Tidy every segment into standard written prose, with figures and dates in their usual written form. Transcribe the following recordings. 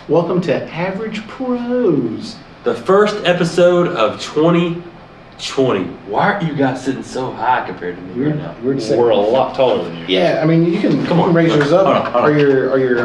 Welcome to Average Pros. The first episode of 2020. Why are you guys sitting so high compared to me right now? We're a lot taller than you. Yeah, I mean, you can raise yours up. Hold on. Are your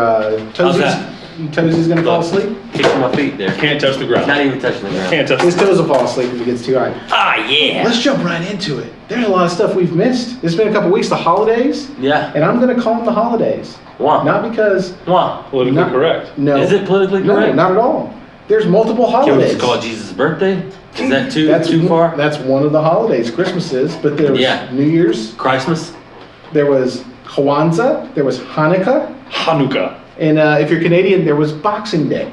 toesies going to fall asleep? Kicking my feet there. Can't touch the ground. Not even touching the ground. Can't touch His toes will fall asleep if it gets too high. Ah, yeah. Let's jump right into it. There's a lot of stuff we've missed. It's been a couple weeks, the holidays. Yeah. And I'm going to call them the holidays. Why? Not because... Why? Politically correct. No. Is it politically No, correct? not at all. There's multiple Can we holidays. just call it Jesus' birthday? Is that too far? That's one of the holidays. Christmas is, but there was New Year's. Christmas? There was Kwanzaa. There was Hanukkah. And if you're Canadian, there was Boxing Day.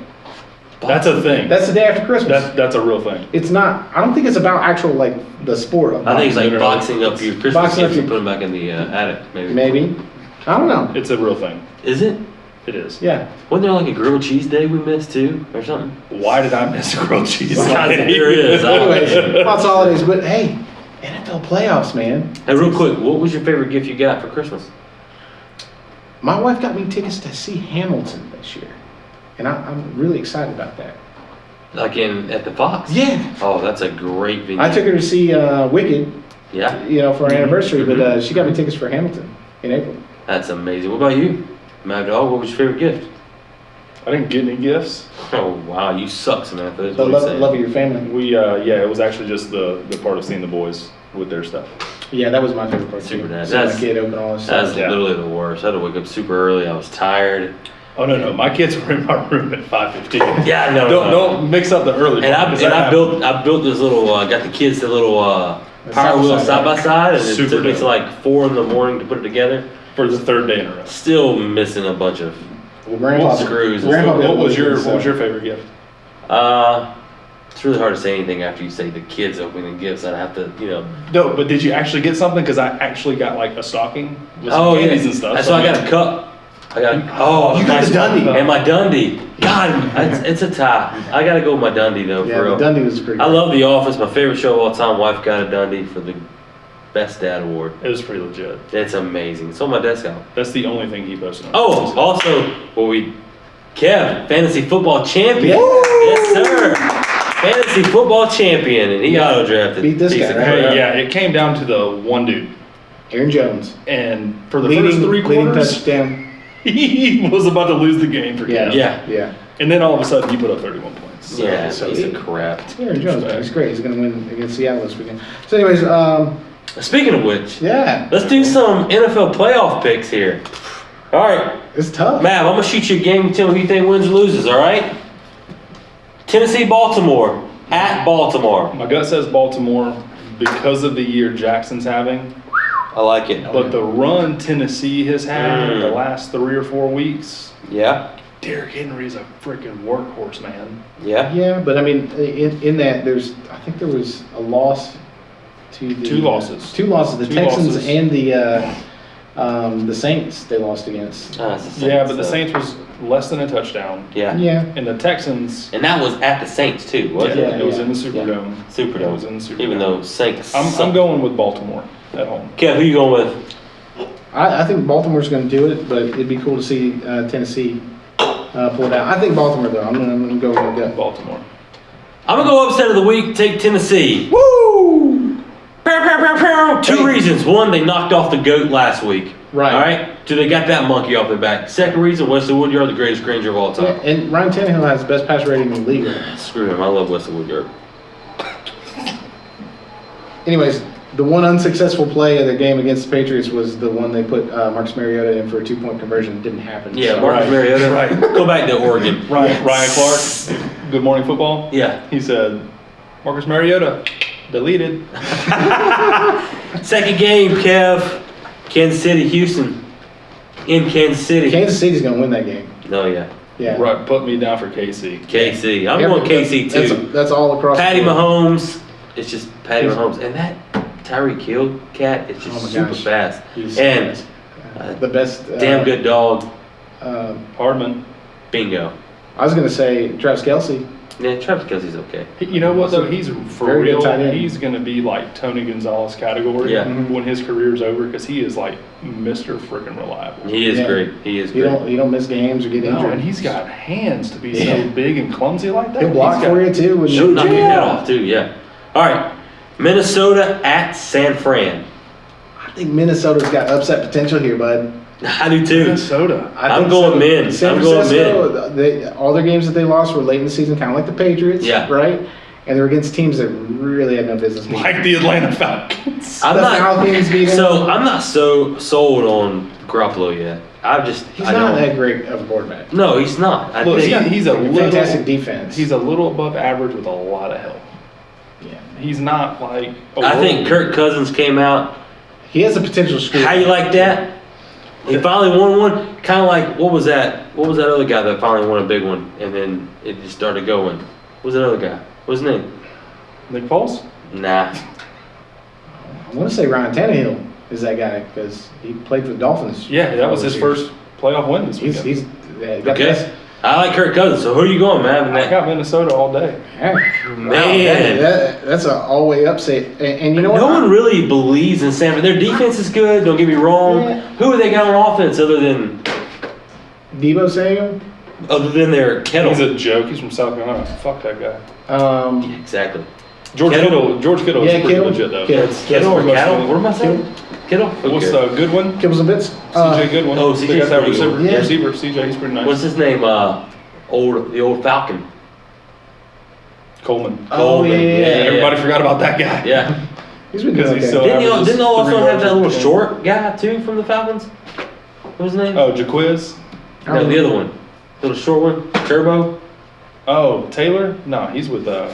That's a thing. That's the day after Christmas. That's a real thing. It's not. I don't think it's about actual like the sport. Of I think it's like No. boxing up your Christmas Boxing up gifts and your- put them back in the attic, maybe. Maybe. I don't know. It's a real thing. Is it? It is. Yeah. Wasn't there like a grilled cheese day we missed too, or something? Why did I miss a grilled cheese? There is. Anyways, lots of holidays, but hey, NFL playoffs, man. Hey, real quick, what was your favorite gift you got for Christmas? My wife got me tickets to see Hamilton this year, and I'm really excited about that. Like at the Fox? Yeah. Oh, that's a great venue. I took her to see Wicked, Yeah, for our anniversary, but she got me tickets for Hamilton in April. that's amazing. What about you, Mad Dog? What was your favorite gift? I didn't get any gifts. Oh wow, you suck, Samantha. That's The what you're love saying. of your family. It was actually just the part of seeing the boys with their stuff. Yeah, that was my favorite part. Super too. nice. Seeing my That's- kid open all his That's stuff. Yeah. literally the worst. I had to wake up super early. I was tired. Oh no, my kids were in my room at 5:15. Yeah, no. Don't mix up the early. And part, 'cause that I happened. built this little got the kids the little power wheel side by side, and it Super took me dope. to like 4 in the morning to put it together. for the third day in a row. Still missing a bunch of Well, Grandpa, screws and Grandpa stuff. did What was your so- favorite gift? It's really hard to say anything after you say the kids opening gifts. I'd have to, No, but did you actually get something? Because I actually got like a stocking with some Oh yeah, candies and stuff. So I got a cup. I got You got the Dundee. and my Dundee. God, it's a tie. I gotta go with my Dundee though. Yeah, For the real. Dundee was pretty. I love The Office. My favorite show of all time. Wife got a Dundee for the best dad award. It was pretty legit. It's amazing. It's on my desk out. That's the only thing he posted on. Oh, also, Kev, fantasy football champion. Yeah. Yes, sir. Fantasy football champion, and he auto drafted. Beat this guy, right? Yeah, it came down to the one dude, Aaron Jones. and for the first three leading quarters, touchdown. he was about to lose the game for Yeah. Cavs. Yeah. And then all of a sudden, he put up 31 points. So- Yeah, so he's a he- crap. Aaron Jones, man, he's great. He's going to win against Seattle this weekend. So, anyways, Speaking of which, yeah, let's do some NFL playoff picks here. All right, it's tough. Matt, I'm gonna shoot you a game and tell me who you think wins or loses. All right? Tennessee, Baltimore at Baltimore. My gut says Baltimore because of the year Jackson's having, I like it. but the run Tennessee has had the last 3 or 4 weeks, Yeah, Derrick Henry's a freaking workhorse, man. yeah. Yeah, but I mean, in that, I think there was a loss to the 2 losses. 2 losses. The Two Texans losses. and the Saints they lost against. It's the Saints, Yeah, but the so- Saints was less than a touchdown, Yeah. Yeah. and the Texans. And that was at the Saints too, wasn't Yeah, it? it was yeah, in the Superdome. Superdome. It was in the Superdome. Even though Saints. I'm going with Baltimore at home. Kev, who you going with? I think Baltimore's going to do it, but it'd be cool to see Tennessee pull it out. I think Baltimore though. I'm going to go with my gut. Baltimore. I'm gonna go upset of the week. Take Tennessee. Woo! Pow, pow, pow, pow. 2 Hey. reasons. One, they knocked off the GOAT last week. Right. All right. So they got that monkey off their back. Second reason, Wesley Woodyard, the greatest Granger of all Yeah, time. and Ryan Tannehill has the best pass rating in the league. Screw him. I love Wesley Woodyard. Anyways, the one unsuccessful play of the game against the Patriots was the one they put Marcus Mariota in for a 2-point conversion. It didn't happen. Yeah, So- Marcus Right. Mariota. Right. Go back to Oregon. Ryan Clark, Good Morning Football. Yeah. He said, Marcus Mariota, deleted. Second game, Kev. Kansas City, Houston. In Kansas City. Kansas City's going to win that game. No, yeah. Yeah. Right, put me down for KC. KC. I'm going KC too. That's all across. Patty the board. Mahomes. It's just Patty Mahomes. And that Tyreek Hill cat is Oh just my super gosh. fast. He's And the best. damn good dog. Uh, Hardman. Bingo. I was going to say Travis Kelce. Yeah, Travis Kelce's okay. You know what though? He's for Very good real. tight end. He's going to be like Tony Gonzalez category Yeah. when his career's over because he is like Mr. Freaking Reliable. He is Yeah. great. He is You great. don't miss games or get No, injured. and he's got hands to be Yeah. so big and clumsy like that. He'll block He's got- for you too. With Should no knock your jam. head off too. Yeah. All right. Minnesota at San Fran. I think Minnesota's got upset potential here, bud. I do too. Minnesota. I I'm think going so. men. San I'm going Francisco, all their games that they lost were late in the season, kind of like the Patriots, Yeah. right? And they're against teams that really had no business beating. Like the Atlanta Falcons. I'm The not. Falcons beat them. So I'm not so sold on Garoppolo yet. He's I not don't- that great of a quarterback. No, he's not. I Look, think he's a Fantastic little, defense. he's a little above average with a lot of help. Yeah. He's not like. I think Kirk Cousins came out. He has the potential to screw. How you like that? He finally won one. Kind of like what was that? What was that other guy that finally won a big one and then it just started going? What was that other guy? What's his name? Nick Foles. Nah. I want to say Ryan Tannehill is that guy because he played for the Dolphins. Yeah, that was his This first playoff win this weekend. He's got Okay. this. I like Kirk Cousins. So who are you going, man? I got Minnesota all day. Man. That's an all-way upset. And you know what? No one really believes in San Fran. Their defense is good. Don't get me wrong. Yeah. Who are they got on offense other than Debo Samuel. their Kittle? He's a joke. He's from South Carolina. Fuck that guy. Exactly. George Kittle? George Kittle is Yeah, pretty Kittle. legit though. Kittle. Kittle or pretty much Cattle? the- What am I saying? Kittle? What's Okay. the good one? Kibbles and bits. CJ Goodwin. oh, They CJ got that pretty good. receiver. Yeah. Receiver. CJ, he's pretty nice. What's his name? The old Falcon. Coleman. Oh, Coleman. yeah. Everybody forgot about that guy. Yeah. He's been Because doing he's okay. so- Didn't they also 3 have yards that little per game. short guy too from the Falcons? What was his name? Oh, Jaquiz. No, the other one. Little short one. Turbo. Oh, Taylor? No, he's with Nah,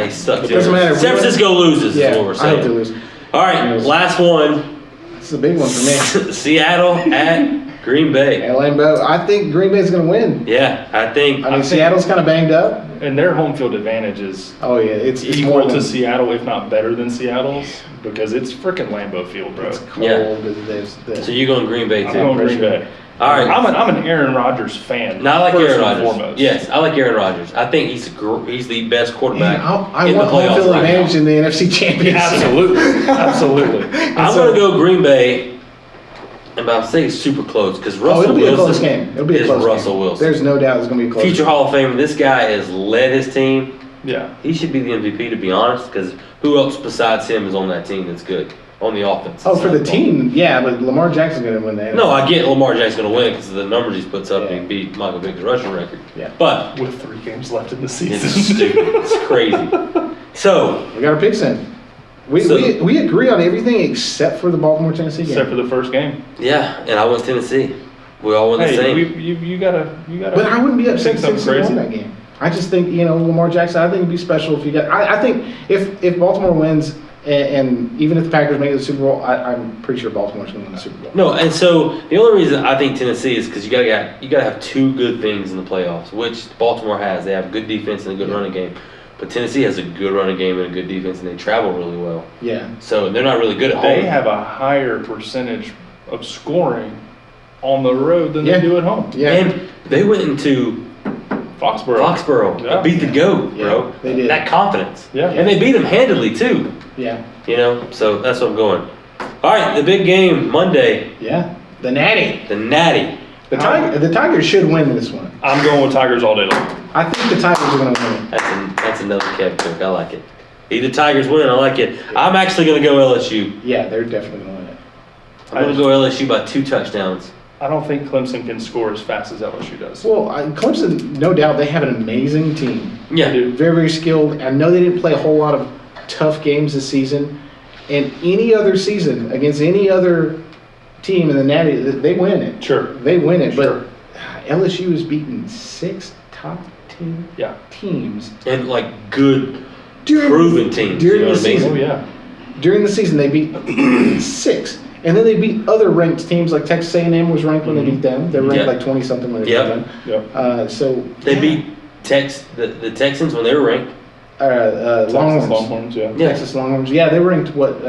he sucks. It doesn't matter. San Francisco loses Yeah, is what we're I hope they saying. lose. All right, last one. This is a big one for me. Seattle at Green Bay. Lambeau. I think Green Bay's going to win. Yeah, I think. I mean, Seattle's kind of banged up. and their home field advantage is Oh yeah, it's equal more to than Seattle, if not better than Seattle's, because it's freaking Lambeau Field, bro. it's cold. Yeah. There's So you're going Green Bay I'm too. going Green Bay. All right. I'm an Aaron Rodgers fan. No, I like first Aaron and Rodgers. foremost. Yes, I like Aaron Rodgers. I think he's the best quarterback I in the want home playoffs field right advantage now. in the NFC Championship. Absolutely, absolutely. I'm going to go Green Bay, and I'll say it's super close because Oh, Russell it'll be a close Wilson game. It'll be a is close Russell game. Wilson. There's no doubt it's going to be a close. Future game. Hall of Fame. This guy has led his team. Yeah, He should be the MVP, to be honest, because who else besides him is on that team that's good on the offense? Oh, for the team, yeah, but Lamar Jackson's going to win that. No, I get Lamar Jackson going to win because of the numbers he puts up. Yeah. He beat Michael Vick's rushing record. Yeah. But with 3 games left in the it's season. stupid. It's crazy. So, We got our picks in. We agree on everything except for the Baltimore Tennessee game. Except for the first game. yeah, and I went Tennessee. We all went the Hey, same. you gotta. But I wouldn't be upset Think if something Tennessee won crazy? that game. I just think, Lamar Jackson, I think it'd be special if you got. I think if Baltimore wins, and even if the Packers make it to the Super Bowl, I'm pretty sure Baltimore's going to win the Super Bowl. No, and so the only reason I think Tennessee is because you gotta have 2 good things in the playoffs, which Baltimore has. They have a good defense and a good running game, but Tennessee has a good running game and a good defense, and they travel really well. Yeah. So they're not really good at They home. have a higher percentage of scoring on the road than Yeah. they do at home. Yeah. And they went into Foxborough Yeah. and beat the GOAT, bro. Yeah, they did. That confidence. Yeah. And they beat them handily too. Yeah. So that's what I'm going. All right, the big game Monday, Yeah. The Natty. the Natty. The Tigers should win this one. I'm going with Tigers all day long. I think the Tigers are going to win. That's another Kev joke. I like it. The Tigers win. I like it. I'm actually going to go LSU. Yeah, they're definitely going to win it. I'm going to go LSU by 2 touchdowns. I don't think Clemson can score as fast as LSU does. Well, Clemson, no doubt, they have an amazing team. Yeah. Dude, Very, very skilled. I know they didn't play a whole lot of tough games this season. And any other season against any other team in the Natty, they win it. sure. They win it. Sure. But LSU has beaten 6 top 10 Yeah. teams. And like good, During- proven teams. You during know the what I mean? Oh yeah. During the season, they beat 6. And then they beat other ranked teams, like Texas A&M was ranked when they beat them. They were ranked Yeah. like 20-something when they Yep. beat them. Yep. So They yeah. beat the Texans when they were ranked. Longhorns. Longhorns, yeah. Yeah. Texas Longhorns. Yeah, they were ranked, what,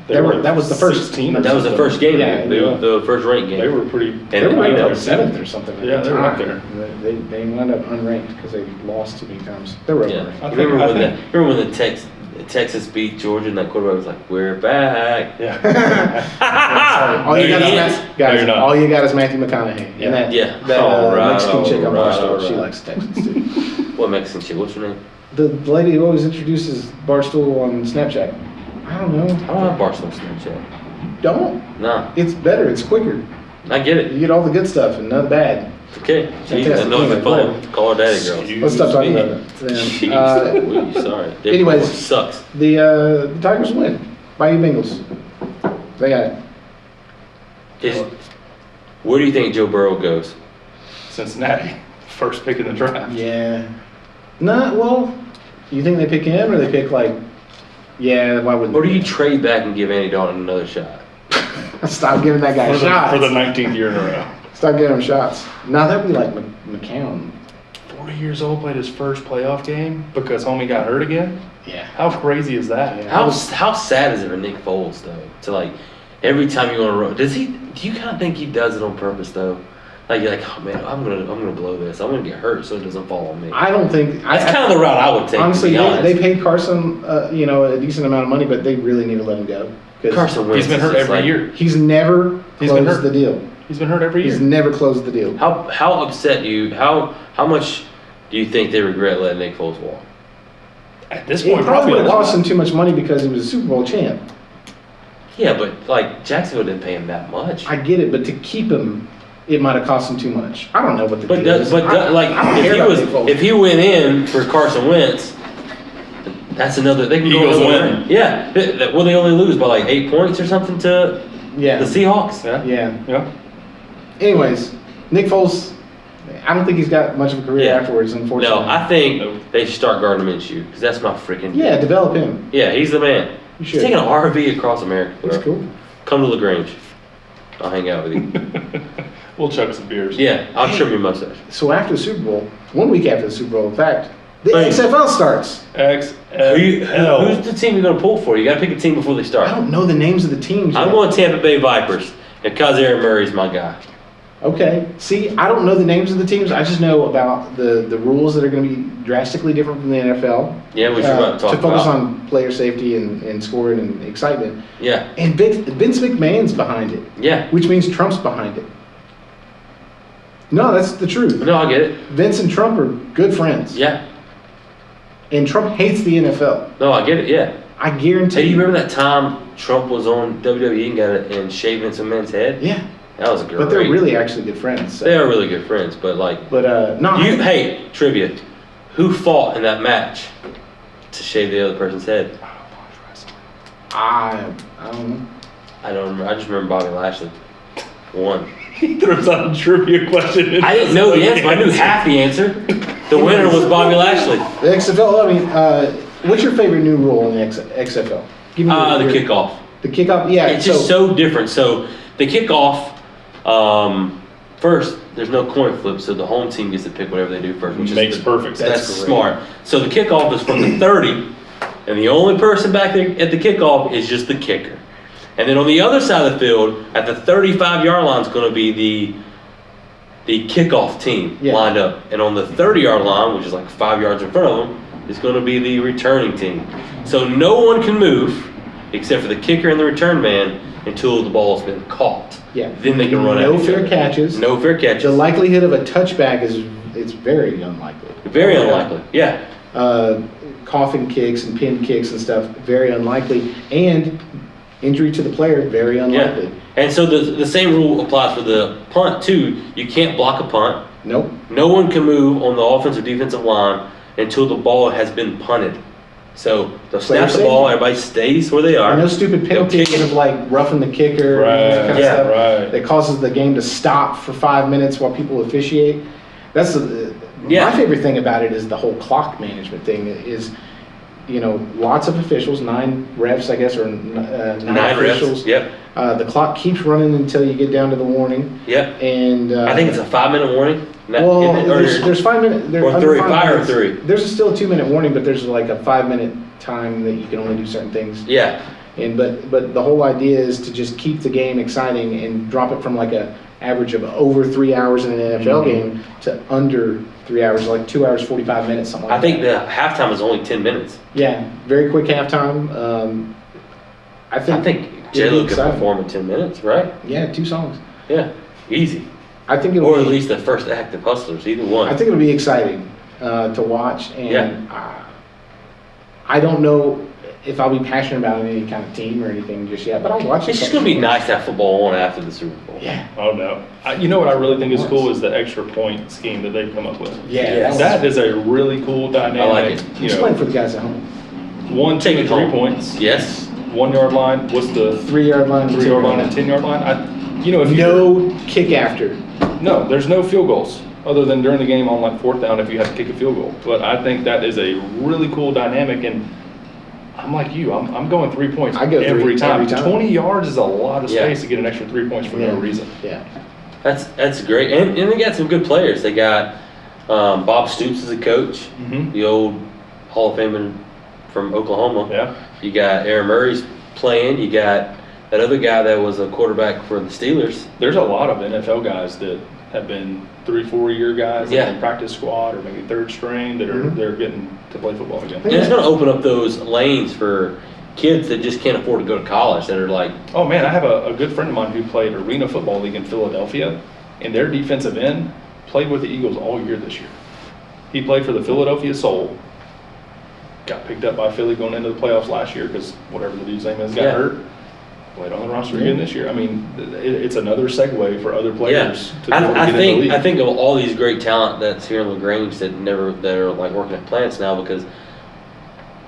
That was the first 16 or That was the something. first game. Yeah, the first ranked game. They were pretty. They were And, ranked you know, like 7th or something. Yeah, they were up there. They wound up unranked because they lost too many times. They were Yeah. overranked. I think- Remember I when think- Texas beat Georgia and that quarterback was like, "We're back." Yeah. All you No, got you're is not. guys. No, you're not. All you got is Matthew McConaughey. Yeah. And that Yeah. that All right, Mexican chick on all right, Barstool. all She right. likes Texans too. What Mexican chick? What's her name? The lady who always introduces Barstool on Snapchat. I don't know. I don't have Barstool Snapchat. Don't. Nah, It's better. It's quicker. I get You it. get all the good stuff and none of the bad. It's okay. Jeez, Fantastic. I know the phone. Call her daddy, girl. Let's stop talking about it. Jeez, Then, sorry. Their anyways. performance sucks. the Tigers win. Bayou Bengals. They got it. Where do you think Joe Burrow goes? Cincinnati, first pick in the draft. Yeah. Well, you think they pick him or they pick like, yeah, why wouldn't Or do they? you trade back and give Andy Dalton another shot? Stop giving that guy For shots. the 19th year in a row. Stop giving him shots. Now that'd be like McCown. 40 years old, played his first playoff game because homie got hurt again. Yeah. How crazy is that? Yeah. How sad is it for Nick Foles though? To like every time you want to run, do you kind of think he does it on purpose though? Like you're like, oh man, I'm gonna blow this. I'm gonna get hurt so it doesn't fall on me. I don't think. That's kind of the route I would take. Honestly, to be honest. they paid Carson, a decent amount of money, but they really need to let him go. 'Cause Carson Wentz He's been is hurt just every like- year. He's never He's been closed hurt. the deal. He's been hurt every year. He's never closed the deal. How upset how much do you think they regret letting Nick Foles walk? At this It point, probably would a have lot. cost him too much money because he was a Super Bowl champ. Yeah, but like Jacksonville didn't pay him that much. I get it, but to keep him, it might have cost him too much. I don't know what the But deal is. I don't if care he about was Nick Foles. if he went in for Carson Wentz, that's another. They can Eagles go win. another- Yeah, will they only lose by like 8 points or something to Yeah. the Seahawks? Yeah. Yeah. Yeah. Anyways, Nick Foles, I don't think he's got much of a career Yeah. afterwards, unfortunately. No, I think they should start Gardner Minshew because that's my freaking. Yeah, develop him. Yeah, he's the man. You He's should. taking an RV across America. Bro. He's cool. Come to LaGrange. I'll hang out with you. We'll chug some beers. Yeah, I'll trim your mustache. So after the Super Bowl, 1 week after the Super Bowl, in fact, the Hey. XFL starts. Who's XFL. the team you're going to pull for? You got to pick a team before they I start. don't know the names of the teams yet. I'm going Tampa Bay Vipers because Aaron Murray's my guy. Okay. See, I don't know the names of the teams. I just know about the rules that are going to be drastically different from the NFL. Yeah, which we're about to talk focus about. on player safety and scoring and excitement. Yeah, And Vince McMahon's behind it, yeah. which means Trump's behind it. No, that's the truth. No, I get it. Vince and Trump are good friends. Yeah. And Trump hates the NFL. No, I get it. Yeah. I guarantee Hey, you remember that time Trump was on WWE and got it and shaved Vince McMahon's head? Yeah. That was great. But they're really actually good friends. So. They are really good friends, but like, But no, hey, trivia. Who fought in that match to shave the other person's head? I don't know. I don't remember. I just remember Bobby Lashley won. He throws out a trivia question. I didn't know the answer, but I knew half the answer. The winner was Bobby Lashley. The XFL. I mean, what's your favorite new rule in the XFL? Give me The your- kickoff. The kickoff. Yeah. It's just so different. So the kickoff, first, there's no coin flip, so the home team gets to pick whatever they do first, which Makes is perfect sense. That's great. smart. So the kickoff is from the 30, and the only person back there at the kickoff is just the kicker. And then on the other side of the field, at the 35-yard line, is going to be the kickoff team Yeah. lined up. And on the 30-yard line, which is like 5 yards in front of them, is going to be the returning team. So no one can move except for the kicker and the return man until the ball's been caught. Yeah. Then they can run No at each fair other. catches. No fair catches. The likelihood of a touchback it's very unlikely. Very unlikely. Yeah. Coffin kicks and pin kicks and stuff, very unlikely. And injury to the player, very unlikely. Yeah. And so the same rule applies for the punt too. You can't block a punt. Nope. No one can move on the offensive defensive line until the ball has been punted. So they'll snap the ball, everybody stays where they are. And those stupid They'll penalties kick it. of like roughing the kicker and that kind of Yeah, stuff right. that causes the game to stop for 5 minutes while people officiate. That's Yeah. my favorite thing about it is the whole clock management thing is, lots of officials, 9 refs, I guess, or 9 9 officials. refs. Yep. The clock keeps running until you get down to the warning. Yep. And I think it's a 5-minute warning. well, Isn't it? Or- there's 5 minutes. or under 3, 5 5 or minutes. 3. There's still a 2-minute warning, but there's like a 5-minute time that you can only do certain things. yeah. But the whole idea is to just keep the game exciting and drop it from like a average of over 3 hours in an NFL game to under 3 hours, like 2 hours 45 minutes, something like I think that. the halftime is only 10 minutes. Yeah, very quick halftime. I think J-Lo it'll be could exciting. perform in 10 minutes, right? Yeah, 2 songs. Yeah, easy. I think it'll Or be, at least the first act of Hustlers, either one. I think it'll be exciting to watch, and Yeah. I don't know if I'll be passionate about any kind of team or anything just yet, but I'll watch it. It's just going to be nice to have football on after the Super Bowl. Yeah. Oh, no. You know what I really think is cool is the extra point scheme that they've come up with. Yeah. That is a really cool dynamic. I like it. You Just know, playing for the guys at home. 1, 2, Take and it 3 home. points. Yes. 1 yard line. What's the 3-yard line. 3 yard line and 10 yard line? If you No kick after. No, there's no field goals other than during the game on like 4th down if you have to kick a field goal. But I think that is a really cool dynamic, and I'm like you. I'm going 3 points I go every three time. every time. 20 yards is a lot of Yeah. space to get an extra 3 points for no reason. Yeah. That's great. And they got some good players. They got Bob Stoops as a coach, Mhm. the old Hall of Famer from Oklahoma. Yeah. You got Aaron Murray's playing. You got that other guy that was a quarterback for the Steelers. There's a lot of NFL guys that have been 3-4 year guys Yeah. that in practice squad or maybe 3rd string that are Mhm. they're getting to play football again. And it's going to open up those lanes for kids that just can't afford to go to college that are like, Oh man, I have a good friend of mine who played Arena Football League in Philadelphia, and their defensive end played with the Eagles all year this year. He played for the Philadelphia Soul. Got picked up by Philly going into the playoffs last year because whatever the dude's name is got Yeah. hurt. Played on the roster again this year. I mean, it's another segue for other yeah. players to be able to get I in the think league. I think of all these great talent that's here in LaGrange that are like working at plants now because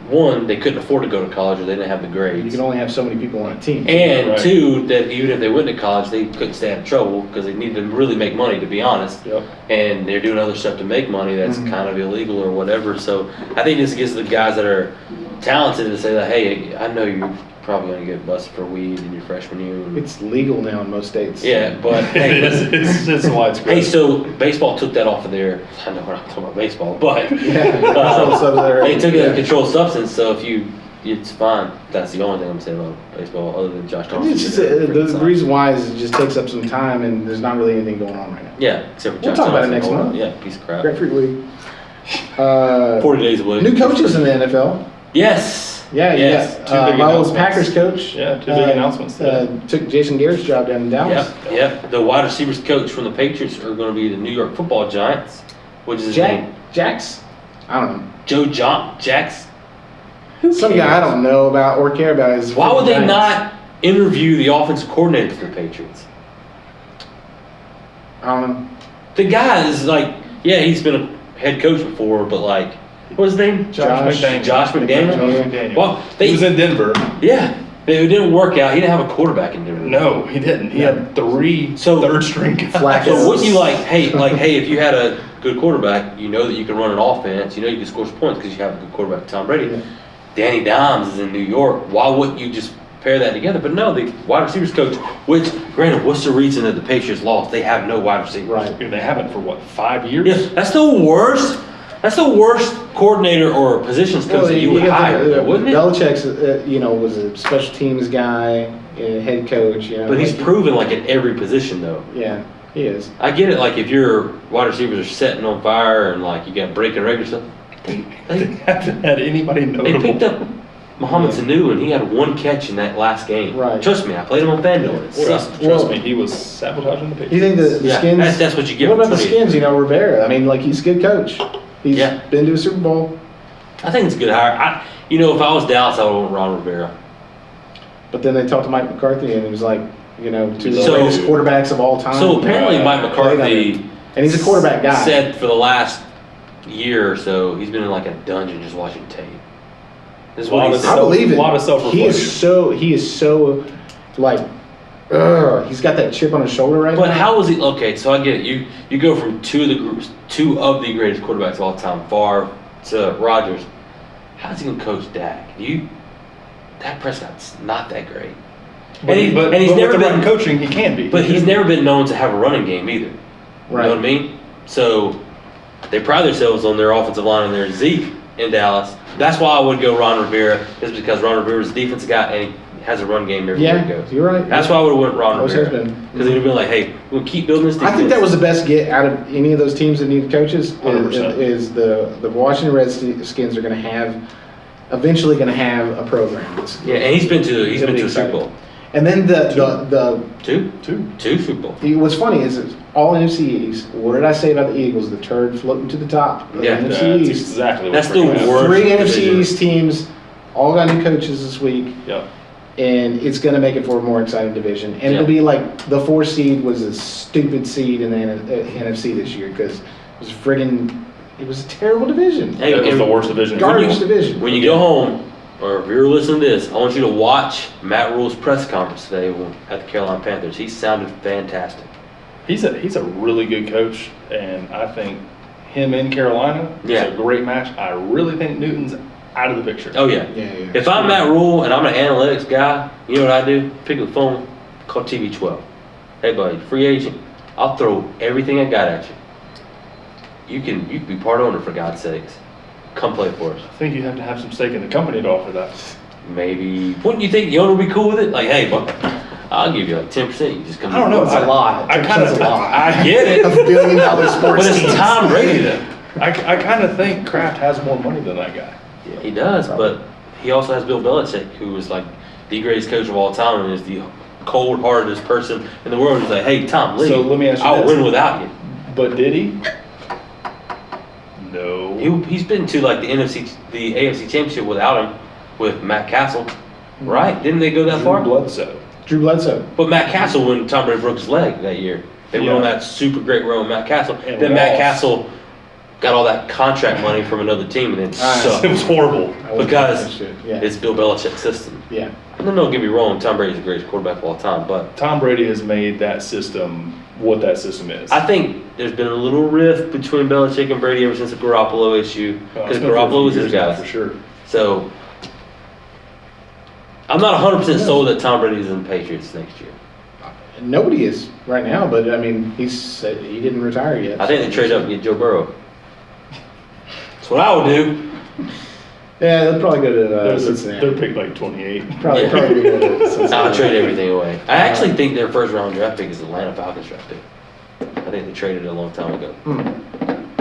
one, they couldn't afford to go to college or they didn't have the You grades. can only have so many people on a team. And Right. two, that even if they went to college, they couldn't stay out of trouble because they needed to really make money, to be honest. Yep. And they're doing other stuff to make money that's Mhm. kind of illegal or whatever. So I think this gives the guys that are talented to say that, hey, I know you're probably going to get busted for weed in your freshman year. It's legal now in most states. Yeah, but hey, listen. it's widespread. Hey, so baseball took that off of there. I know we're not talking about baseball, but Yeah. Controlled substance. they took Yeah. a controlled substance. So if it's fine. That's the only thing I'm saying about baseball, other than Josh Thompson. It's just, the reason why is it just takes up some time and there's not really anything going on right now. Yeah, except for We'll Josh talk about it Thompson. next Hold on. month. Yeah, piece of crap. Grapefruit League. 40 days of living. New coaches in the NFL. Yes. Yeah, Yes. yeah. Two big My old announcements. Packers coach. Yeah, two big announcements today. Took Jason Garrett's job down in Dallas. Yep. The wide receivers coach from the Patriots are going to be the New York Football Giants, which is his name. Jax? I don't know. Joe Jacks. Some guy I don't know about or care about is. Why would they Giants. not interview the offensive coordinator for the Patriots? I don't know. The guy is like, yeah, he's been a head coach before, but like, what's his name? Josh McDaniels. Josh McDaniels. McDaniels. Well, He was in Denver. yeah, it didn't work out. He didn't have a quarterback in Denver. No, he didn't. He had three So- third string guys. Flacco. So wouldn't you like, hey, if you had a good quarterback, you know that you can run an offense, you know you can score some points because you have a good quarterback, Tom Brady. Yeah. Danny Dimes is in New York. Why wouldn't you just pair that together? But no, the wide receivers coach, which, granted, what's the reason that the Patriots lost? They have no wide receivers. Right. They haven't for what, 5 years? Yeah, that's the worst. That's the worst coordinator or positions coach that you would hire, wouldn't it? Belichick's, was a special teams guy, head coach. But he's like- proven like at every position though. Yeah, he is. I get it. Like if your wide receivers are setting on fire and like you got breaking regular stuff, They they haven't had anybody they notable. picked up Mohamed Yeah. Sanu and he had one catch in that last game. Right. Trust me, I played him on FanDuel. and It sucked. Trust me, he was sabotaging the Patriots. You think the Yeah, Skins? that's what you give What him about the 20. Skins? Rivera. I mean, like he's a good coach. He's Yeah. been to a Super Bowl, I think it's a good hire. If I was Dallas, I would want Ron Rivera. but then they talked to Mike McCarthy, and he was like, two of the So- greatest quarterbacks of all time. So apparently, Right. Mike McCarthy and he's a quarterback guy. said for the last year or so he's been in like a dungeon just watching tape. This is what he Lot of said. I believe it. A lot of self-reflection. He is so like, he's got that chip on his shoulder right But now. how was he? Okay, so I get it. You go from two of the greatest quarterbacks of all time, Favre to Rodgers. How's he gonna coach Dak? Dak Prescott's not that great. But, and but he's with never the right been coaching, he can be. But he's never been known to have a running game either. Right. You know what I mean? So they pride themselves on their offensive line and their Zeke in Dallas. That's why I would go Ron Rivera, is because Ron Rivera's a defensive guy and he has a run game everywhere he Yeah, goes. you're right. That's why I would have went Ron Always has Rivera. been. Because they'd have been like, hey, we'll keep building this defense. I think that was the best get out of any of those teams that need coaches. 100%. Is the Washington Redskins are going to eventually going to have a program. Yeah, and he's been to a Super Bowl. And then the Two Super Bowl. what's funny is it's all NFC East. What did I say about the Eagles? The turd floating to the top. Of Yeah, the That's NFC East. exactly That's what's the freaking out. worst. 3 NFC division. East teams all got new coaches this week. Yep. And it's going to make it for a more exciting division. And it'll be like the 4 seed was a stupid seed in the NFC this year because it was a terrible division. Hey, That was the worst division. Garbage division. When you go home, or if you're listening to this, I want you to watch Matt Rule's press conference today at the Carolina Panthers. He sounded fantastic. He's a really good coach, and I think him in Carolina is Yeah. a great match. I really think Newton's out of the picture. Oh, yeah. Yeah. If I'm Matt Rule and I'm an analytics guy, you know what I do? Pick up the phone, call TV12. Hey, buddy, free agent. I'll throw everything I got at you. You can be part owner, for God's sakes. Come play for us. I think you have to have some stake in the company to offer that. Maybe. Wouldn't you think the owner would be cool with it? Like, hey, buck, I'll give you like 10%. You just come. I don't know. That's a lot. I kind of, I get it. $1 billion sports But it's teams. Tom Brady, though. I kind of think Kraft has more money than that guy. He does, but he also has Bill Belichick, who is like the greatest coach of all time and is the cold-heartedest person in the world. He's like, hey, Tom, leave. So let me ask you I'll this. win without you. But did he? No. He's been to like the AFC Championship without him, with Matt Castle, right? Didn't they go that far? Drew Bledsoe. But Matt Castle, when Tom Brady broke his leg that year, they went on that super great run with Matt Castle. And then Matt lost. Castle got all that contract money from another team and then sucked. It was horrible. Because Yeah. it's Bill Belichick's system. Yeah. No, don't get me wrong, Tom Brady's the greatest quarterback of all time, but Tom Brady has made that system what that system is. I think there's been a little rift between Belichick and Brady ever since the Garoppolo issue, because It's been for a Garoppolo was few his years now, guy. for sure. So I'm not 100% sold that Tom Brady is in the Patriots next year. Nobody is right now, but I mean, he didn't retire yet. I think they trade up and get Joe Burrow. That's what I would do. Yeah, they'll probably go to Cincinnati. They're picked like 28. Probably go to Cincinnati. I'll trade everything away. I actually think their first round draft pick is the Atlanta Falcons draft pick. I think they traded it a long time ago.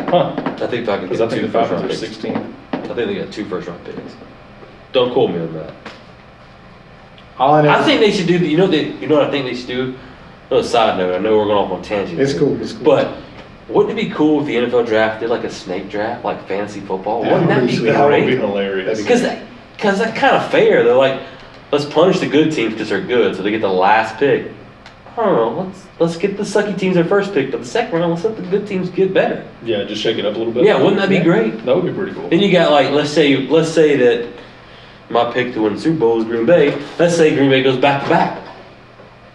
Huh. I think Falcons Because I got think two the first Falcons round are picks. 16. I think they got 2 first round picks. Don't quote me on that. All I know I think they should do. You know what I think they should do. A little side note. I know we're going off on tangent. it's here. cool. It's cool. But wouldn't it be cool if the NFL draft did like a snake draft, like fantasy football? That Wouldn't that would be be sweet. That would be great? hilarious. Because that's kind of fair. They're like, let's punish the good teams because they're good, so they get the last pick. I don't know. Let's get the sucky teams their first pick, but the second round, let's let the good teams get better. Yeah, just shake it up a little bit. Yeah, wouldn't that be great? That would be pretty cool. Then you got like, let's say that my pick to win the Super Bowl is Green Bay. Let's say Green Bay goes back to back.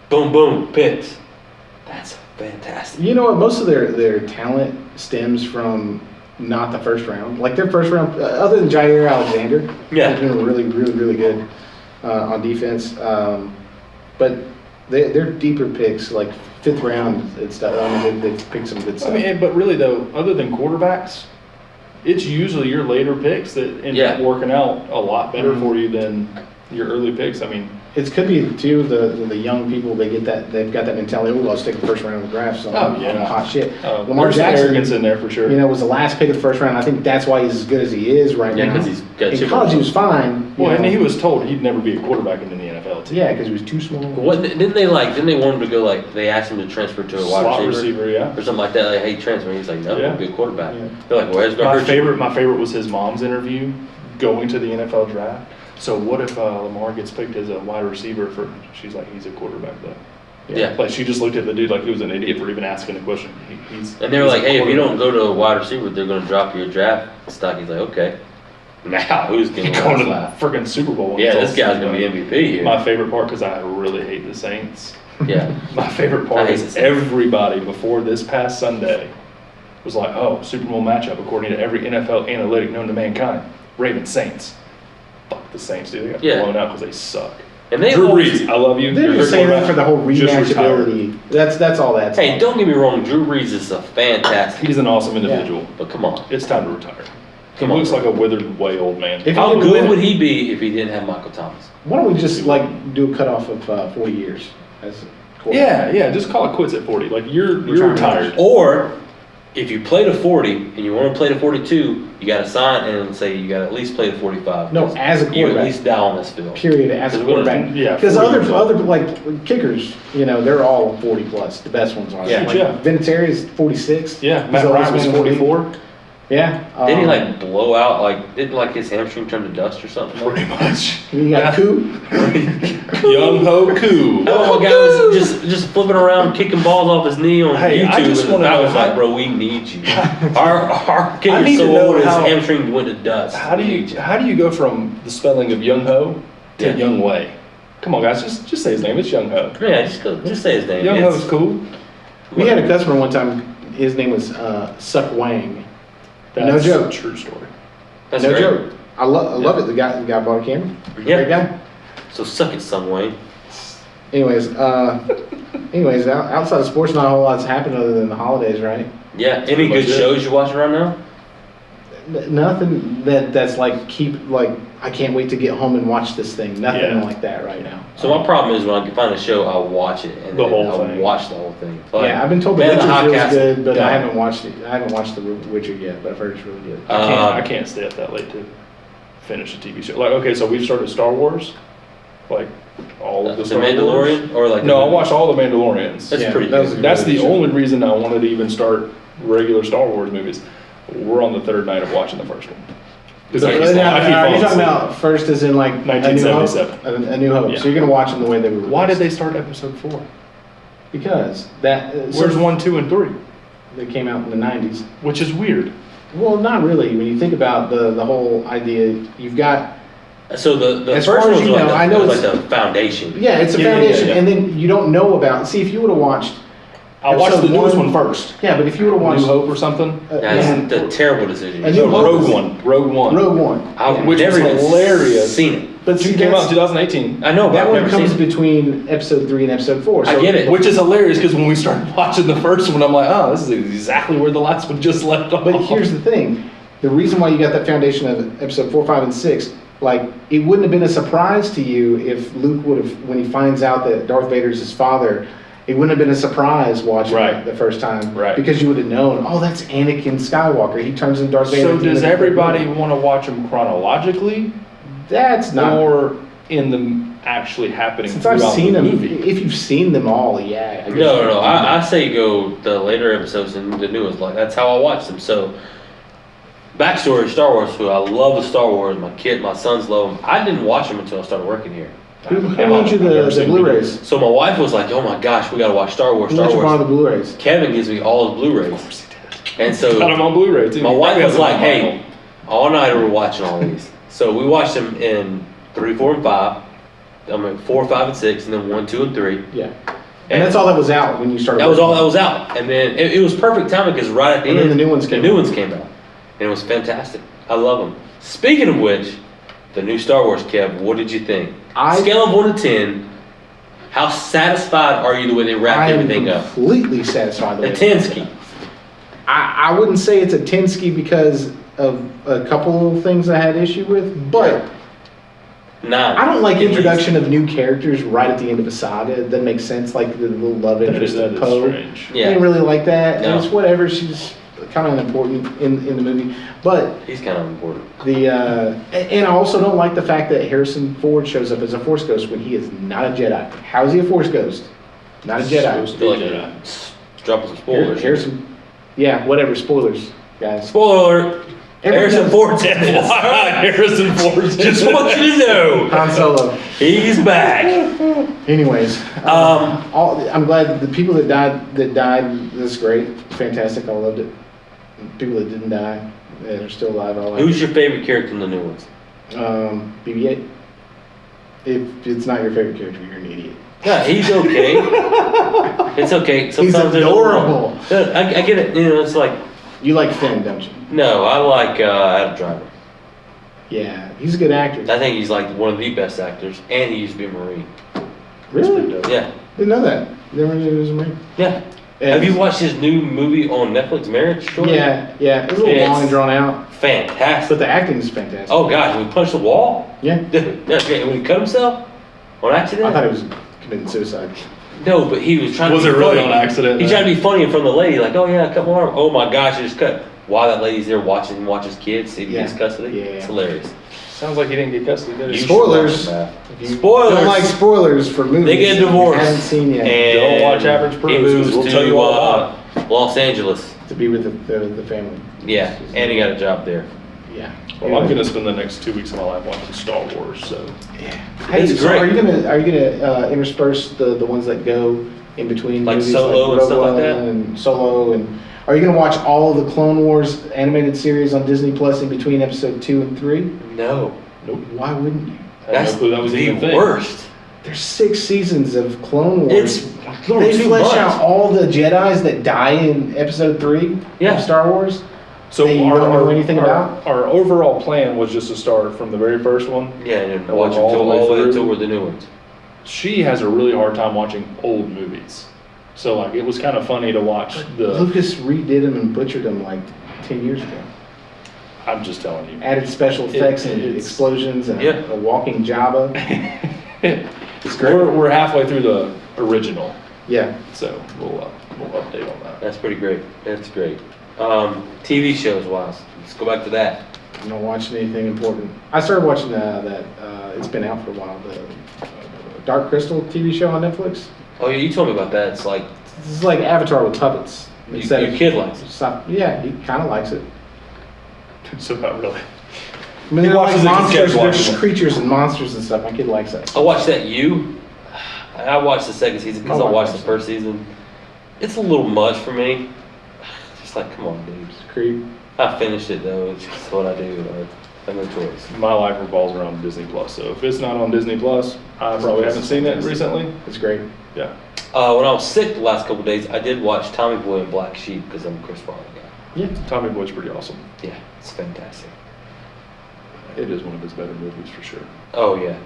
Boom, boom, picks. That's fantastic. You know what? Most of their talent stems from not the first round. Like their first round, other than Jair Alexander, Yeah. has been really, really, really good on defense. But they're deeper picks, like 5th round and stuff. I mean, they've picked some good I stuff. mean, but really though, other than quarterbacks, it's usually your later picks that end up working out a lot better for you than your early picks. I mean, It could be too the young people. They've got that mentality. Oh, I'll take the first round of the draft. So I'm hot shit. Lamar there's some Jackson, arrogance in there for sure. you know, was the last pick of the first round. I think that's why he's as good as he is right Yeah, now. because he's got in chip college, on he him. was fine. Well, you and know. he was told he'd never be a quarterback in the NFL team. Yeah, because he was too small. Didn't they want him to go like they asked him to transfer to a wide Slot receiver receiver, yeah. or something like that? Like, hey, transfer. He's like, no, Yeah. I'll be a quarterback. Yeah. They're like, well, it's gonna My hurt you. favorite was his mom's interview going to the NFL draft. So what if Lamar gets picked as a wide receiver she's like, he's a quarterback though. Yeah. Like she just looked at the dude like he was an idiot for even asking the question. And they were he's like, a hey, if you don't quarterback. go to a wide receiver, they're going to drop your draft stock. He's like, okay. Now, who's going to Going to the freaking Super Bowl. when Yeah, it's all this guy's said going to and be done. MVP here. My favorite part, because I really hate the Saints. Yeah. My favorite I part hate is the Saints. everybody before this past Sunday was like, oh, Super Bowl matchup according to every NFL analytic known to mankind. Ravens Saints. Fuck the Saints, dude. They got Yeah. blown out because they suck. And they Drew always- Brees, I love you. They're You're a just great saying that quarterback. for the whole Just retire. rewatchability. That's all that's. Hey, don't get me wrong. Drew Brees is a fantastic. He's an awesome individual. But come on. It's time to retire. He looks like a withered away old man. How good would he be if he didn't have Michael Thomas? Why don't we just do a cutoff of 40 years as quarterback? Yeah, just call it quits at 40. Like you're retired. Or if you play to 40 and you want to play to 42, you got to sign and say you got to at least play to 45. No, as a quarterback. You at least die on this field. Period, as a quarterback. Yeah, because other like kickers, they're all 40 plus. The best ones are. Yeah. Like Vinatieri is 46. Yeah, Matt Ryan was 44. Yeah. Didn't he like blow out didn't his hamstring turn to dust or something? Pretty much. You got Koo. Young Ho Koo. Oh, guy was just flipping around, kicking balls off his knee on Hey, YouTube. I just wanna I know was how- like, bro, we need you. Our kicker's need to so know old, his how- hamstring went to dust. How do you go from the spelling of Young Ho to Yeah. Young Wei? Come on, guys, just say his name. It's Young Ho. Yeah, just say his name. Young It's- Ho's cool. We had a customer one time. His name was Suck Wang. That's No joke. a true story. That's No great. joke. I love it. The guy bought a camera. Yeah. Great guy. So suck it some way. Anyways, outside of sports, not a whole lot's happened other than the holidays, right? Yeah. Any good much it. shows you're watching right now? Nothing that's I can't wait to get home and watch this thing. Nothing Yeah. like that right now. So my problem is when I find a show, I'll watch it and The then whole I'll thing. watch the whole thing. Yeah, I've been told The Man in Witcher High feels Castle. good, but I Yeah. haven't watched it. I haven't watched The Witcher yet, but I've heard it's really good. I can't stay up that late to finish a TV show. Like, okay, so we've started Star Wars, like all of the The Star Wars. Mandalorian or like No, I watched all the Mandalorians. That's Yeah, pretty that was good. a That's really the good show. only reason I wanted to even start regular Star Wars movies. We're on the third night of watching the first one. So, I keep are you falling talking asleep. about first as in like A New Hope? 1977. A New Hope. Yeah. So you're gonna watch them the way they were. Why did released. they start episode 4? Because that Where's 1, 2, and 3? they came out in the 90s. Which is weird. Well, not really. When you think about the whole idea, you've got So the As first far as one's you like, know, I know like it's- the foundation. yeah, it's a Yeah, yeah, foundation, yeah. and then you don't know about. See, if you would have watched, I watched the Episode newest one- one first. yeah, but if you would have New watched Hope or something. That's yeah, a terrible decision. A New No, Hope Rogue is- One. Rogue One. Rogue One, I've yeah. Which never was even hilarious. seen it. but see, It came out in that's- 2018. I know, but that I've one never comes seen it. between episode 3 and episode 4. I get it. Which is hilarious because when we started watching the first one, I'm like, oh, this is exactly where the last one just left off. But here's the thing: the reason why you got that foundation of episode 4, 5, and 6, like it wouldn't have been a surprise to you if Luke would have, when he finds out that Darth Vader's his father, it wouldn't have been a surprise watching Right. it the first time, Right. Because you would have known, oh, that's Anakin Skywalker. He turns into Darth Vader. So at the end does of the everybody movie. want to watch them chronologically That's not. or in them actually happening Since throughout I've seen the them, movie? if you've seen them all, yeah. I guess No, you no, no. can do I that. say go the later episodes and the newest. Like that's how I watch them. So, backstory: Star Wars. Who I love the Star Wars. My sons love them. I didn't watch them until I started working here. Who loaned you I've never the seen Blu-rays? So my wife was like, "Oh my gosh, we gotta watch Star Wars, Who Star let you borrow the Wars." Blu-rays? Kevin gives me all his Blu-rays, and so Got them on Blu-ray too. my He wife probably was has them like, on "Hey, vinyl. all night we're watching all these." So we watched them in 3, 4, and 5. I mean 4, 5, and 6, and then 1, 2, and 3. Yeah. And that's all that was out when you started. That was all working. that was out, and then it was perfect timing because right at the And end, then the new ones came out. came out, and it was fantastic. I love them. Speaking of which, the new Star Wars, Kev, what did you think? Scale of 1 to 10. How satisfied are you the way they wrapped I am everything up? completely satisfied with A it. 10 ski. I wouldn't say it's a 10 ski because of a couple of things I had issue with, but 9. I don't like At least. introduction of new characters right at the end of a saga. It doesn't make sense, like the little love interest That of is Poe. strange. I Yeah, didn't really like that. No. And it's whatever. She's kind of unimportant in the movie. But he's kind of important. and I also don't like the fact that Harrison Ford shows up as a Force Ghost when he is not a Jedi. How is he a Force Ghost? Not a Jedi. Supposed I feel like Jedi. you're dropping some spoilers. Harrison. Yeah, whatever. Spoilers, guys. Spoiler alert. Harrison Ford's in this. Harrison Ford. Just want you to know, Han Solo. he's back. Anyways, I'm glad the people that died. That's great, fantastic. I loved it. People that didn't die, they're still alive. I like Who's your favorite character in the new ones? BB-8. If it's not your favorite character, you're an idiot. Yeah, he's okay. It's okay. He's Sometimes there's a- adorable. I get it. You know, it's like You like Finn, don't you? no. I like Adam Driver. Yeah, he's a good actor. I think he's like one of the best actors, and he used to be a Marine. Really? Yeah, Didn't know that. Never knew he was a Marine. yeah. Have you watched his new movie on Netflix, Marriage Story? Yeah, yeah. It's a little long and drawn out, but Fantastic. the acting is fantastic. Oh gosh, when he punched the wall? Yeah. That's great. When he cut himself? On accident? I thought he was committing suicide. No, but he was trying Was to it be really funny. on accident? He tried to be funny in front of the lady, like, oh yeah, cut my arm. Oh my gosh, I just cut. While that lady's there watching him watch his kids, see if he Yeah. gets custody. Yeah. It's hilarious. Sounds like he didn't get custody, did he? You Spoilers. should watch If you Spoilers. Don't like spoilers for movies. They get you divorced. haven't seen yet. And Don't watch Average Pros, He 'cause moves we'll to tell you all about Los Angeles. to be with the family. Yeah, and he got a job there. Yeah. Well, I'm gonna spend the next 2 weeks of my life watching Star Wars, so. Hey, It's so great. are you gonna intersperse the ones that go in between Like movies, Solo and Rogue stuff like One that? and Solo, and are you gonna watch all of the Clone Wars animated series on Disney Plus in between episode 2 and 3? No. Nope. Why wouldn't you? I had no That's clue that was even a the thing. worst. There's 6 seasons of Clone Wars. It's a little they too flesh much. out all the Jedis that die in episode 3 Yeah. of Star Wars. So That you don't know anything about? Our overall plan was just to start from the very first one. Yeah, and then Oh, watch all the until way all the way through? until we're the new ones. She has a really hard time watching old movies. So like it was kind of funny to watch the. Lucas redid them and butchered them like 10 years ago. I'm just telling you. Added special effects and it's- explosions and Yeah. a walking Jabba. It's great. We're halfway through the original, Yeah. so we'll update on that. That's pretty great. That's great. TV shows wise, let's go back to that. I'm not watching anything important. I started watching it's been out for a while, the Dark Crystal TV show on Netflix. Oh yeah, you told me about that. It's like This is like Avatar with puppets. your kid likes it. Yeah, he kind of likes it. So not really. I mean, He they're like watches it 'cause monsters, kids watch there's them. creatures and monsters and stuff. My kid likes that. I watched that. I watched the second season because I Oh, I watched the watched first season. It's a little much for me. Just like, come on, dude. It's creep. I finished it though. It's just what I do. I have no choice. My life revolves around Disney Plus. So if it's not on Disney Plus, I probably haven't seen it recently. It's great. Yeah. When I was sick the last couple of days, I did watch Tommy Boy and Black Sheep because I'm a Chris Farley guy. Yeah. Tommy Boy's pretty awesome. Yeah, it's fantastic. It is one of his better movies for sure. Oh yeah,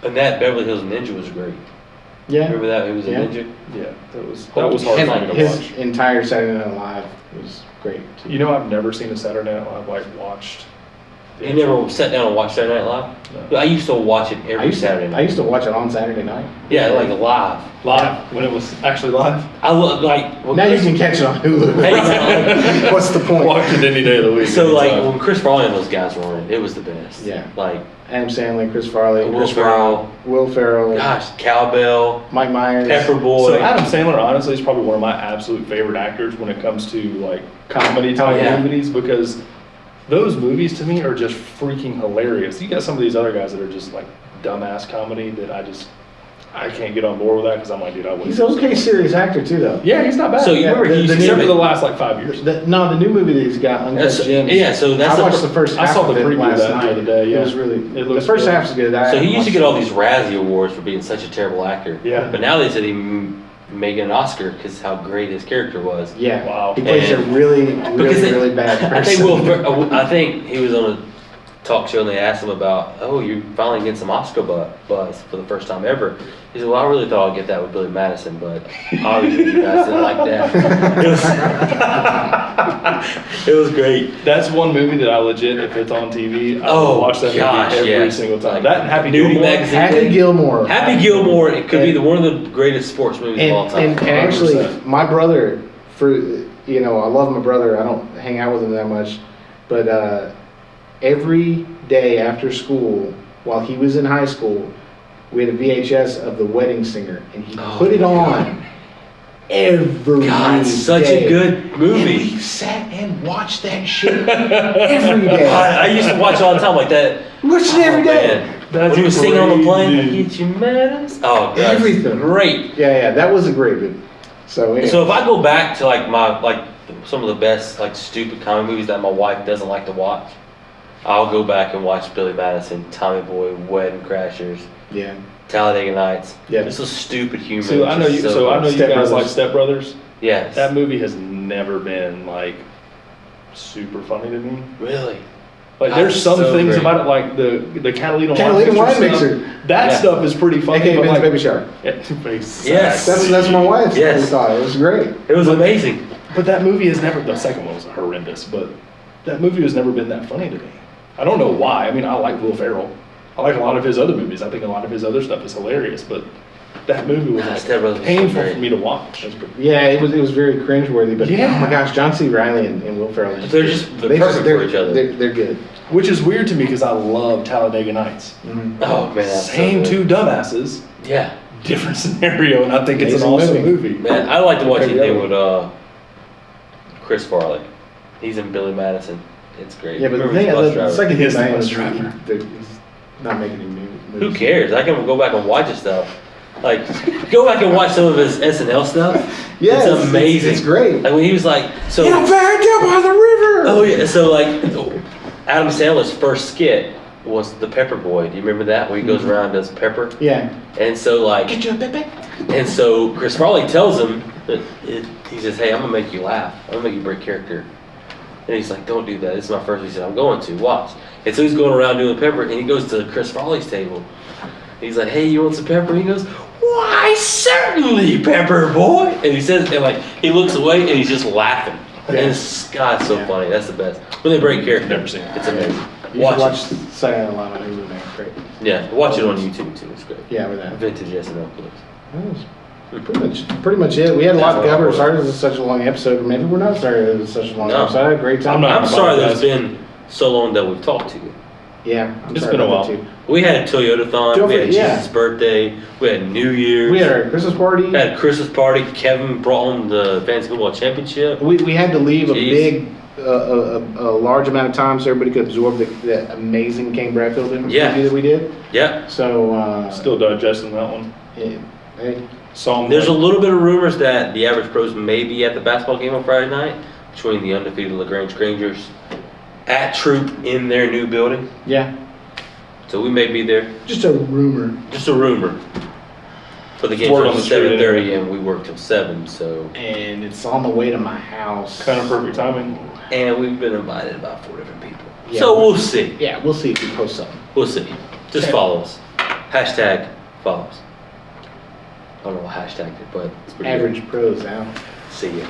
and that Beverly Hills Ninja was great. Yeah. Remember that? It was Yeah. a ninja. Yeah, that was hard for And me to his watch. entire Saturday Night Live was great. Too. You know, I've never seen a Saturday Night Live like watched. the You never actual- sat down and watched Saturday Night Live? No. I used to watch it every Saturday night. I used to watch it on Saturday night. Yeah, like live. live when it was actually live. I love like when Now you Chris- can catch it on Hulu. Hey, What's the point? Watch it any day of the week. So like anytime. when Chris Farley and those guys were on it, it was the best. Yeah. Like Adam Sandler, Chris Farley, Will Chris Ferrell. Rock, Will Ferrell, gosh, Cowbell, Mike Myers. Pepper Boy. So Adam Sandler honestly is probably one of my absolute favorite actors when it comes to like comedy type Yeah. movies because those movies to me are just freaking hilarious. You got some of these other guys that are just like dumbass comedy that I can't get on board with that because I'm like, dude, I wouldn't. He's an okay serious actor too, though. Yeah, he's not bad. So you Yeah, remember the- he used the to except get for the last like 5 years. The new movie that he's got, Uncut That's- Gems. yeah, so that's I the watched fir- the first I half saw of the it preview last of that the night. other day, yeah. It was really. It The looks first good. half is good. I So he haven't used to watched get all it. these Razzie Awards for being such a terrible actor. Yeah. But now they said he may get an Oscar because how great his character was. Yeah. Wow. He plays a And- really, Because really, they- really bad person. I think he was on a talk show and they asked him about, oh, you're finally getting some Oscar buzz for the first time ever. He said, well, I really thought I'd get that with Billy Madison, but obviously you guys didn't like that. It was great. That's one movie that I legit, if it's on TV, I Oh, will watch that gosh, movie every yeah. single time. Like, That and Happy Nudie Gilmore. Magazine. Happy Gilmore. Happy Gilmore, it could be And- one of the greatest sports movies of all time. And actually, 100%. my brother, I love my brother. I don't hang out with him that much, but every day after school, while he was in high school, we had a VHS of The Wedding Singer, and he Oh put it my on every God, it's such day. a good And movie. we sat and watched that shit every day. I used to watch it all the time like that. Watched it every day. Man. That's When he was singing on the plane, crazy. get you mad. Oh, God. Everything. Great. Yeah, that was a great movie. So, anyway. So if I go back to some of the best stupid comedy movies that my wife doesn't like to watch, I'll go back and watch Billy Madison, Tommy Boy, Wedding Crashers, yeah. Talladega Nights. Yeah. It's a stupid humor. So I know It's you. just So I know you Step guys Brothers. like Step Brothers. Yes. That movie has never been like super funny to me. Really? Like there's some so things great. about it, like the Catalina Catalina wine stuff. mixer. That Yeah. stuff is pretty funny. AKA but Ben's like, Baby Shower. Yes. That's my wife's Yes. thought. It was great. It was amazing. But that movie has never. The second one was horrendous, but that movie has never been that funny to me. I don't know why. I mean, I like Will Ferrell. I like a lot of his other movies. I think a lot of his other stuff is hilarious, but that movie was like, Step Brothers was painful great. for me to watch. Yeah, it was very cringeworthy. But Yeah. oh my gosh, John C. Reilly and Will Ferrell. They're perfect for each other. They're good. Which is weird to me because I love Talladega Nights. Oh man, that's Same so two good. dumbasses, Yeah, different scenario, and I think it's an Amazing awesome movie. movie. man, I like to watch Okay, anything yeah. with Chris Farley. He's in Billy Madison. It's great. Yeah, but the Remember thing, his bus the driver? second He is thing the I bus is driver. he's not making any movies. Who cares? I can go back and watch his stuff. Like, go back and watch some of his SNL stuff. Yeah, it's amazing. It's great. Like when he was like, so. Down by the river. Oh yeah, so like Adam Sandler's first skit was the Pepper Boy. Do you remember that? Where he goes around and does pepper. Yeah. And so like, Get you a Pepe. and so Chris Farley tells him that he says, "Hey, I'm gonna make you laugh. I'm gonna make you break character." And he's like, "Don't do that. This is my first." He said, "I'm going to watch." And so he's going around doing the pepper, and he goes to Chris Farley's table. He's like, "Hey, you want some pepper?" And he goes, "Why, certainly, Pepper Boy." And he says, and like he looks away, and he's just laughing. Yeah. And it's God, it's so Yeah. funny. That's the best. When they break character, Never seen it. it's amazing. You Watch should watch it. Saturday Night Live on Hulu, man. Great. Yeah, watch it on YouTube too. It's great. Yeah, with that. Vintage SNL clips. That was pretty much it. We had a lot to That's cover. all. Sorry this is such a long episode, or maybe we're not sorry it was such a long No. episode. I had a great time. I'm not- I'm sorry that it's apologize. been so long that we've talked to you. Yeah, I'm It's sorry been a about while. that, too. We had a Toyota-thon, Don't we had forget- yeah. Jesus' birthday, we had New Year's, We had our Christmas party. we had a Christmas party. Kevin brought home the fantasy football championship. We had to leave a Jeez. big, a large amount of time so everybody could absorb the amazing Kane Bradfield interview Yeah. that we did. Yep. So, Still digesting that one. yeah, hey, Saw him There's a like- little bit of rumors that the average pros may be at the basketball game on Friday night between the undefeated LaGrange Rangers at Troop in their new building. yeah, So we may be there. just a rumor. Just a rumor. But the game Word on starts the at street 7:30 anyway. and we work till 7. So, And it's on the way to my house. kind of perfect timing. and we've been invited about 4 different people. Yeah. So we'll see. Yeah, we'll see if we post something. We'll see. Just follow us. Hashtag follow us. I don't know what hashtag it, but it's pretty good. Average pros out. See ya.